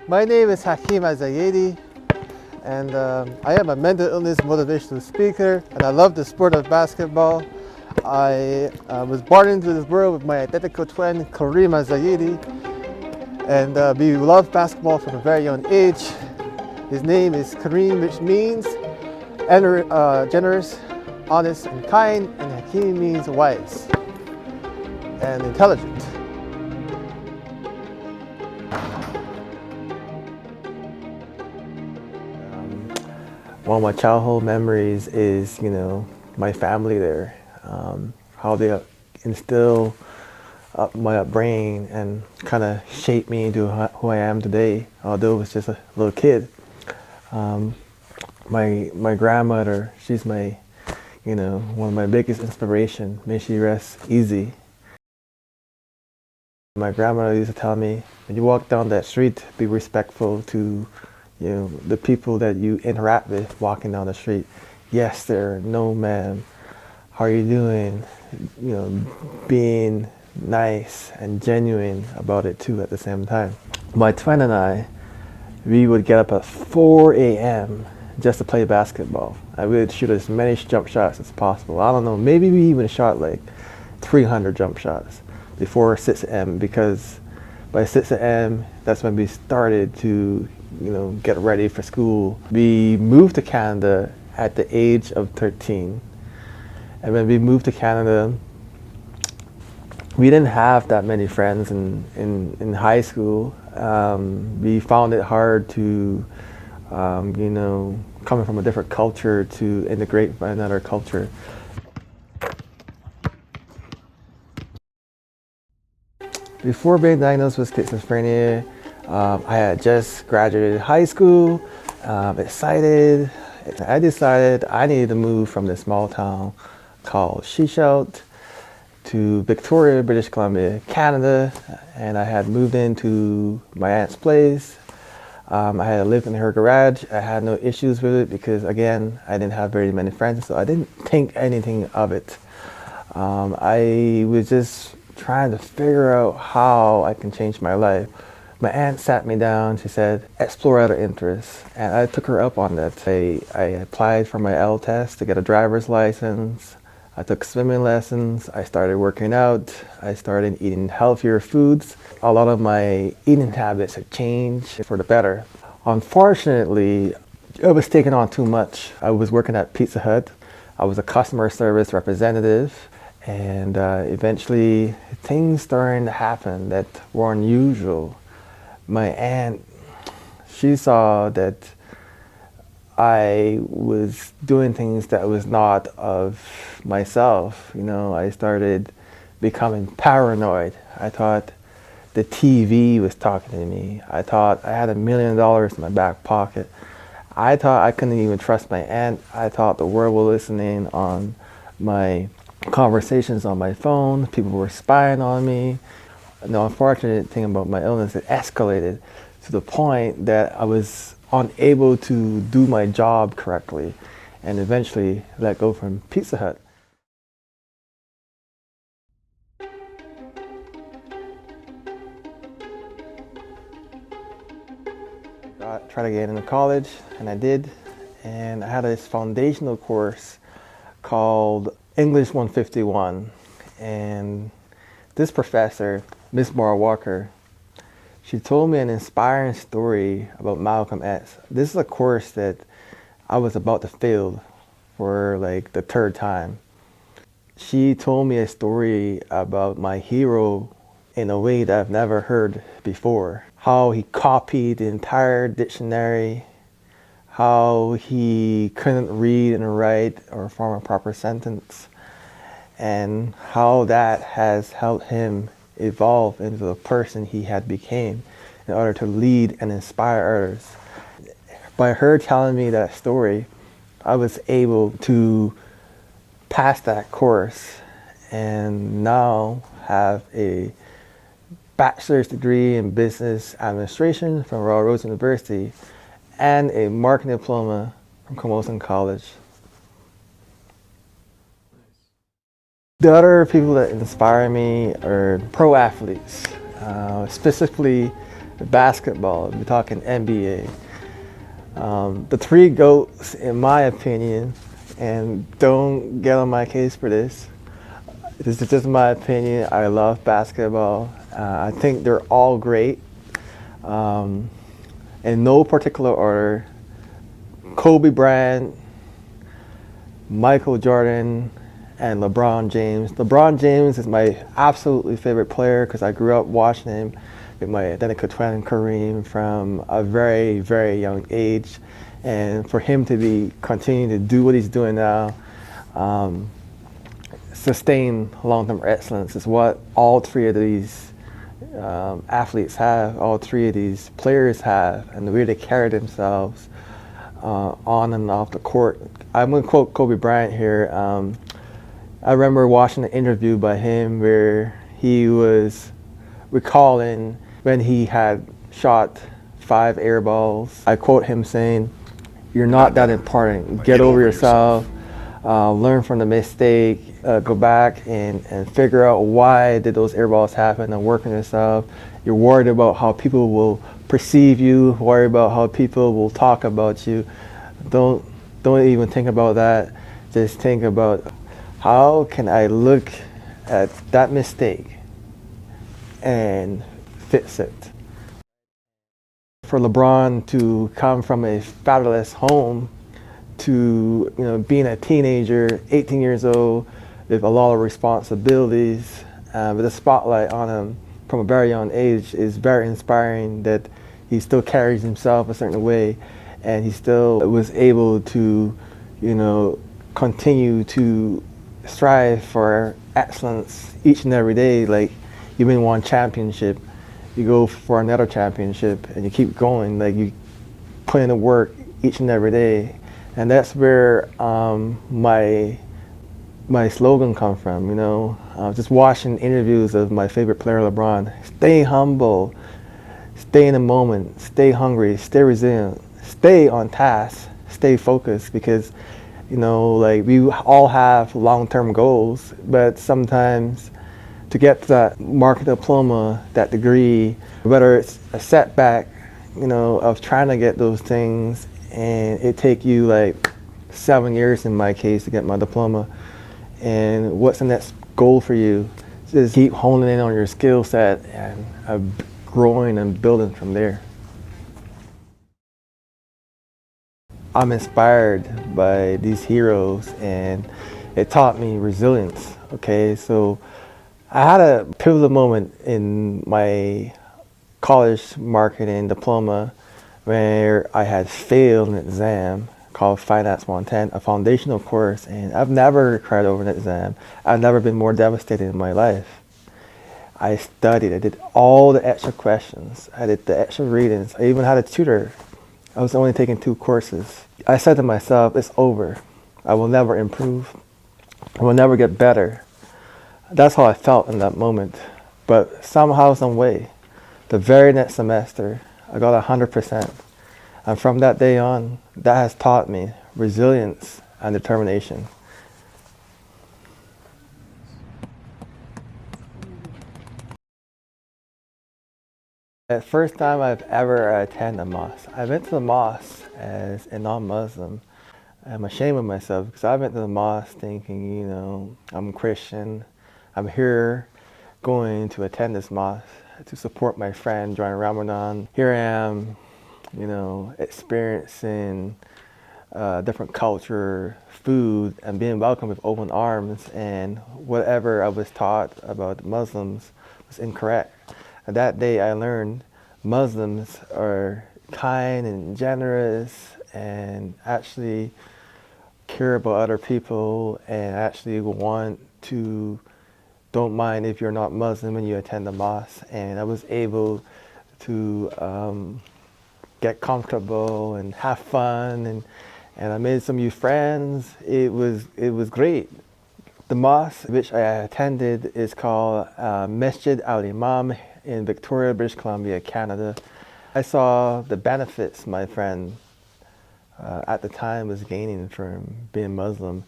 My name is Hakeem Al-Zayyidi, and I am a mental illness motivational speaker, and I love the sport of basketball. I was born into this world with my identical twin, Kareem Al-Zayyidi, and we love basketball from a very young age. His name is Kareem, which means generous, honest, and kind, and Hakeem means wise and intelligent. One of my childhood memories is, my family there, how they instill up my upbringing and kind of shape me into who I am today, although I was just a little kid. My grandmother, she's my, one of my biggest inspiration. May she rest easy. My grandmother used to tell me, when you walk down that street, be respectful to the people that you interact with walking down the street. Yes, sir, no, ma'am. How are you doing? Being nice and genuine about it too at the same time. My twin and I, we would get up at 4 a.m. just to play basketball. I would shoot as many jump shots as possible. I don't know, maybe we even shot like 300 jump shots before 6 a.m. because by 6 a.m. that's when we started to get ready for school. We moved to Canada at the age of 13. And when we moved to Canada, we didn't have that many friends in high school. We found it hard to, coming from a different culture to integrate by another culture. Before being diagnosed with schizophrenia, I had just graduated high school, excited. I decided I needed to move from this small town called Schizophrenia to Victoria, British Columbia, Canada, and I had moved into my aunt's place. I had lived in her garage. I had no issues with it because, again, I didn't have very many friends, so I didn't think anything of it. I was just trying to figure out how I can change my life. My aunt sat me down, she said, explore other interests, and I took her up on that. I applied for my L test to get a driver's license. I took swimming lessons, I started working out, I started eating healthier foods. A lot of my eating habits have changed for the better. Unfortunately, I was taking on too much. I was working at Pizza Hut. I was a customer service representative, and eventually things started to happen that were unusual. My aunt, she saw that I was doing things that was not of myself. I started becoming paranoid. I thought the TV was talking to me. I thought I had $1 million in my back pocket. I thought I couldn't even trust my aunt. I thought the world was listening on my conversations on my phone. People were spying on me. The unfortunate thing about my illness, it escalated to the point that I was unable to do my job correctly and eventually let go from Pizza Hut. I tried to get into college, and I did, and I had this foundational course called English 151, and this professor, Miss Mara Walker, she told me an inspiring story about Malcolm X. This is a course that I was about to fail for like the third time. She told me a story about my hero in a way that I've never heard before. How he copied the entire dictionary, how he couldn't read and write or form a proper sentence, and how that has helped him evolve into the person he had became in order to lead and inspire others. By her telling me that story, I was able to pass that course and now have a bachelor's degree in business administration from Royal Roads University and a marketing diploma from Camosun College. The other people that inspire me are pro athletes, specifically basketball, we're talking NBA. The three GOATs, in my opinion, and don't get on my case for this. This is just my opinion. I love basketball. I think they're all great. In no particular order, Kobe Bryant, Michael Jordan, and LeBron James. LeBron James is my absolutely favorite player because I grew up watching him with my identical twin Kareem from a very, very young age. And for him to continuing to do what he's doing now, sustain long-term excellence is what all three of these athletes have, all three of these players have, and the way they carry themselves on and off the court. I'm going to quote Kobe Bryant here. I remember watching an interview by him where he was recalling when he had shot 5 air balls. I quote him saying, "You're not that important. Get over yourself. Learn from the mistake. Go back and figure out why did those air balls happen and work on yourself. You're worried about how people will perceive you. Worry about how people will talk about you. Don't even think about that. Just think about how can I look at that mistake and fix it." For LeBron to come from a fatherless home to being a teenager, 18 years old, with a lot of responsibilities, with a spotlight on him from a very young age is very inspiring, that he still carries himself a certain way and he still was able to continue to strive for excellence each and every day. Like, you win one championship, you go for another championship, and you keep going. Like, you put in the work each and every day, and that's where my slogan comes from. Just watching interviews of my favorite player, LeBron. Stay humble, stay in the moment, stay hungry, stay resilient, stay on task, stay focused, because like, we all have long-term goals, but sometimes to get that market diploma, that degree, whether it's a setback, of trying to get those things, and it take you like 7 years in my case to get my diploma, and what's the next goal for you? Just keep honing in on your skill set and growing and building from there. I'm inspired by these heroes, and it taught me resilience. Okay, so I had a pivotal moment in my college marketing diploma where I had failed an exam called Finance 110, a foundational course, and I've never cried over an exam. I've never been more devastated in my life. I studied, I did all the extra questions, I did the extra readings, I even had a tutor. I was only taking 2 courses. I said to myself, it's over. I will never improve. I will never get better. That's how I felt in that moment. But somehow, some way, the very next semester, I got 100%. And from that day on, that has taught me resilience and determination. The first time I've ever attended a mosque, I went to the mosque as a non-Muslim. I'm ashamed of myself because I went to the mosque thinking, I'm Christian. I'm here going to attend this mosque to support my friend during Ramadan. Here I am, experiencing different culture, food, and being welcomed with open arms, and whatever I was taught about Muslims was incorrect. And that day I learned Muslims are kind and generous and actually care about other people and actually don't mind if you're not Muslim and you attend the mosque. And I was able to get comfortable and have fun, and I made some new friends. It was great. The mosque which I attended is called Masjid Al-Imam in Victoria, British Columbia, Canada. I saw the benefits my friend at the time was gaining from being Muslim.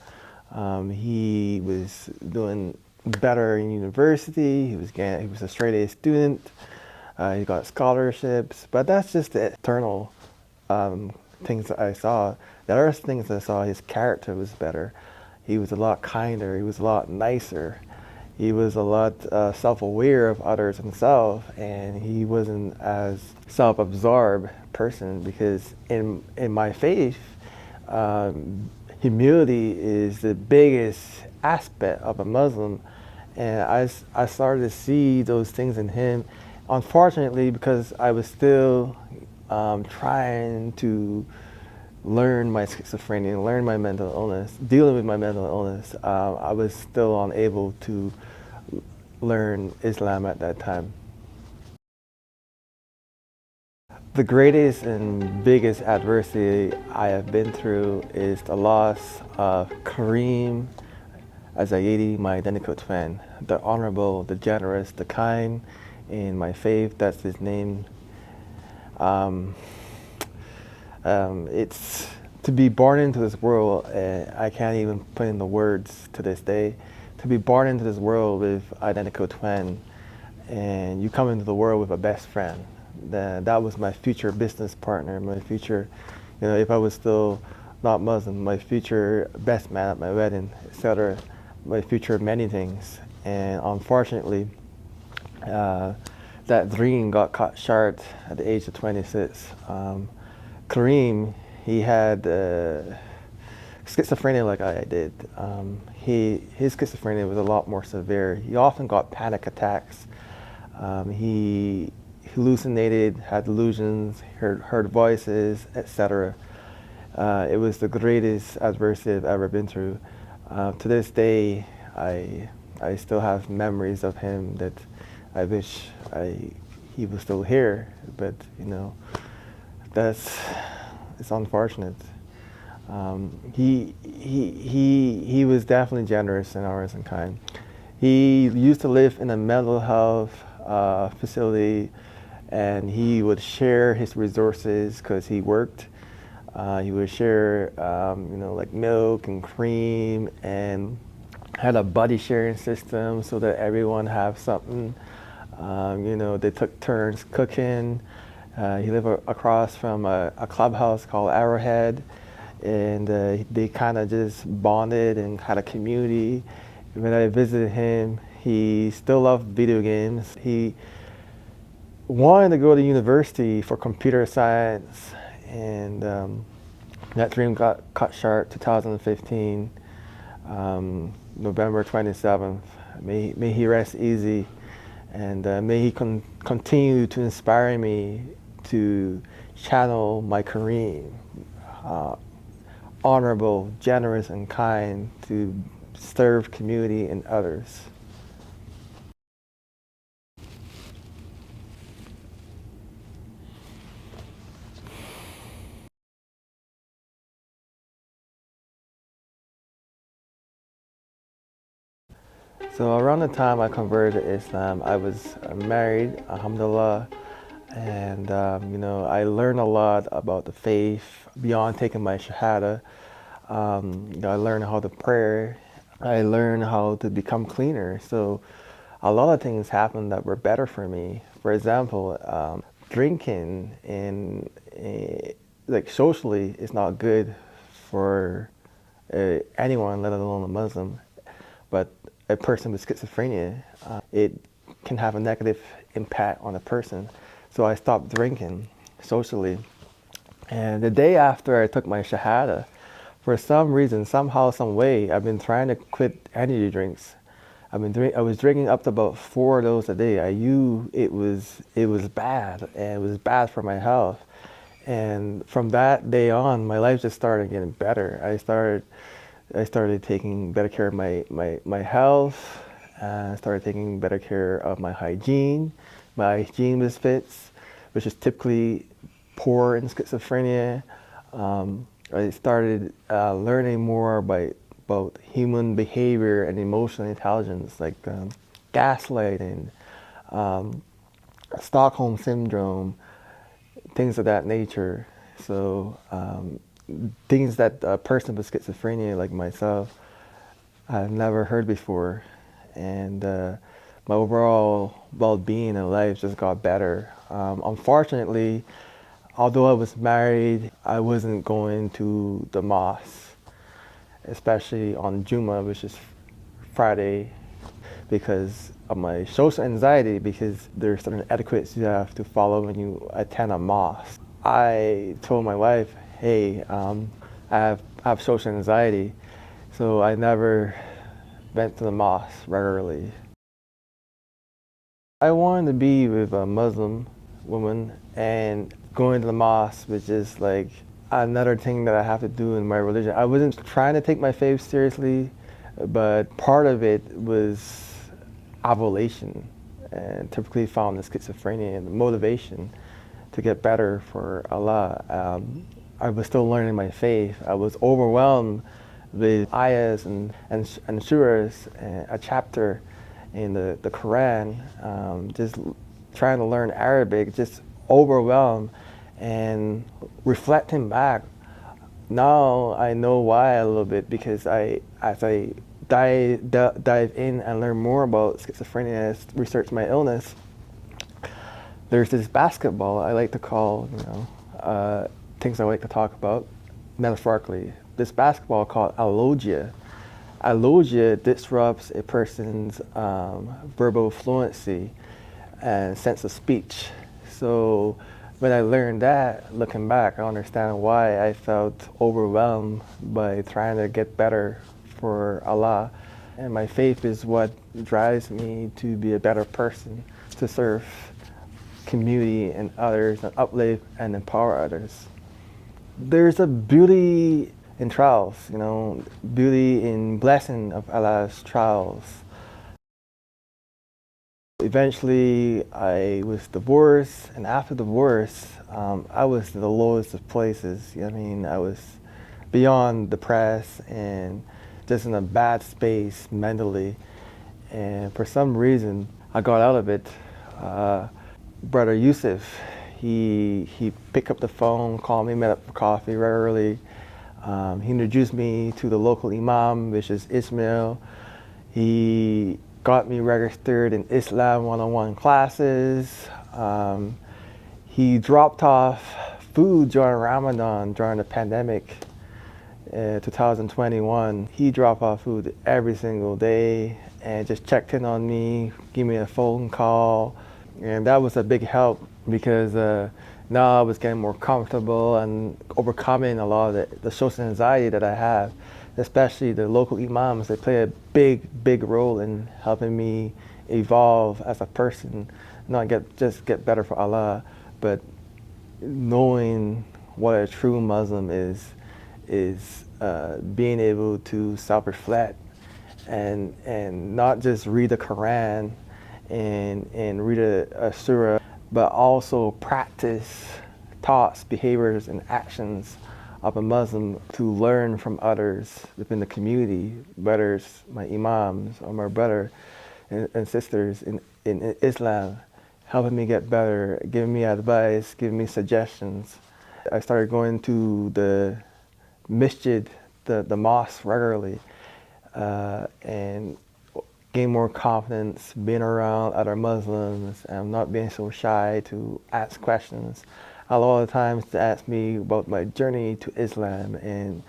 He was doing better in university. He was a straight A student. He got scholarships, but that's just the external things that I saw. The other things I saw, his character was better. He was a lot kinder. He was a lot nicer. He was a lot self-aware of others himself, and he wasn't as self-absorbed person, because in my faith, humility is the biggest aspect of a Muslim, and I started to see those things in him. Unfortunately, because I was still trying to learn my schizophrenia, learn my mental illness, dealing with my mental illness, I was still unable to learn Islam at that time. The greatest and biggest adversity I have been through is the loss of Hakeem Al-Zayyidi, my identical twin. The honorable, the generous, the kind. In my faith, that's his name. It's to be born into this world, I can't even put in the words to this day. To be born into this world with identical twin, and you come into the world with a best friend. That was my future business partner, my future, if I was still not Muslim, my future best man at my wedding, etc. My future many things. And unfortunately, that dream got cut short at the age of 26. Kareem, he had schizophrenia like I did. His schizophrenia was a lot more severe. He often got panic attacks. He hallucinated, had delusions, heard voices, etc. It was the greatest adversity I've ever been through. To this day, I still have memories of him that I wish he was still here, but it's unfortunate. He was definitely generous and honest and kind. He used to live in a mental health facility, and he would share his resources because he worked. He would share, like milk and cream, and had a buddy sharing system so that everyone have something. They took turns cooking. He lived across from a clubhouse called Arrowhead, and they kind of just bonded and had a community. When I visited him, he still loved video games. He wanted to go to university for computer science, and that dream got cut short 2015, November 27th. May he rest easy, and may he continue to inspire me to channel my Kareem, honorable, generous, and kind, to serve community and others. So around the time I converted to Islam, I was married, alhamdulillah, and I learned a lot about the faith beyond taking my shahada. I learned how to pray. I learned how to become cleaner. So a lot of things happened that were better for me. For example, drinking and like socially is not good for anyone, let alone a Muslim. But a person with schizophrenia, it can have a negative impact on a person. So I stopped drinking socially. And the day after I took my shahada, for some reason, somehow, some way, I've been trying to quit energy drinks. I was drinking up to about 4 of those a day. I knew it was bad, and it was bad for my health. And from that day on, my life just started getting better. I started taking better care of my health. I started taking better care of my hygiene. My hygiene was fits, which is typically poor in schizophrenia. I started learning more about human behavior and emotional intelligence, like gaslighting, Stockholm syndrome, things of that nature. So things that a person with schizophrenia like myself I've never heard before. And my overall well-being in life just got better. Unfortunately, although I was married, I wasn't going to the mosque, especially on Juma, which is Friday, because of my social anxiety, because there's certain etiquettes you have to follow when you attend a mosque. I told my wife, hey, I have social anxiety, so I never went to the mosque regularly. I wanted to be with a Muslim woman, and going to the mosque was just like another thing that I have to do in my religion. I wasn't trying to take my faith seriously, but part of it was ovulation, and typically found in schizophrenia, and the motivation to get better for Allah. I was still learning my faith. I was overwhelmed with ayahs and surahs, a chapter in the Quran, just trying to learn Arabic, just overwhelmed, and reflecting back. Now I know why a little bit, because as I dive in and learn more about schizophrenia, research my illness, there's this basketball I like to call, things I like to talk about metaphorically. This basketball called allogia. Allogia disrupts a person's verbal fluency and sense of speech. So when I learned that, looking back, I understand why I felt overwhelmed by trying to get better for Allah. And my faith is what drives me to be a better person, to serve community and others, and uplift and empower others. There's a beauty in trials, beauty in blessing of Allah's trials. Eventually, I was divorced, and after divorce, I was in the lowest of places. I was beyond depressed and just in a bad space mentally. And for some reason, I got out of it. Brother Yusuf, he picked up the phone, called me, met up for coffee regularly. He introduced me to the local imam, which is Ismail. He got me registered in Islam 101 classes. He dropped off food during Ramadan, during the pandemic, 2021. He dropped off food every single day and just checked in on me, gave me a phone call. And that was a big help, because now I was getting more comfortable and overcoming a lot of the social anxiety that I have. Especially the local imams, they play a big role in helping me evolve as a person, not just get better for Allah, but knowing what a true Muslim is being able to self-reflect and not just read the Quran and read a surah, but also practice thoughts, behaviors, and actions of a Muslim, to learn from others within the community, whether it's my imams or my brother and sisters in Islam, helping me get better, giving me advice, giving me suggestions. I started going to the masjid, the mosque regularly, and gain more confidence being around other Muslims and not being so shy to ask questions. A lot of times they ask me about my journey to Islam, and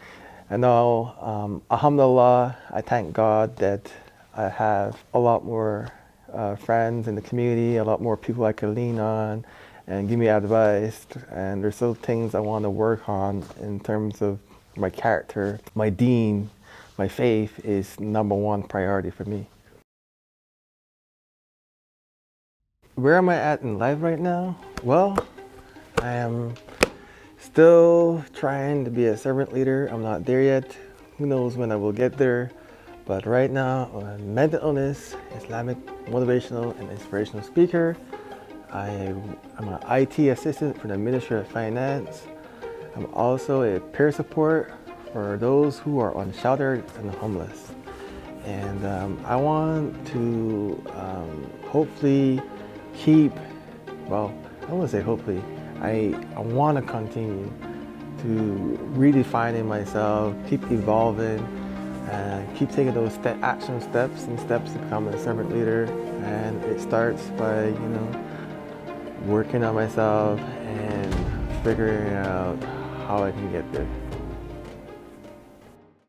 I know, alhamdulillah, I thank God that I have a lot more friends in the community, a lot more people I can lean on and give me advice, and there's still things I want to work on in terms of my character. My deen, my faith is #1 priority for me. Where am I at in life right now? Well, I am still trying to be a servant leader. I'm not there yet. Who knows when I will get there. But right now, I'm mental illness, Islamic motivational and inspirational speaker. I'm an IT assistant for the Ministry of Finance. I'm also a peer support for those who are unsheltered and homeless. And I want to hopefully keep, well, I wouldn't say hopefully, I want to continue to redefining myself, keep evolving, and keep taking those action steps to become a servant leader. And it starts by, working on myself and figuring out how I can get there.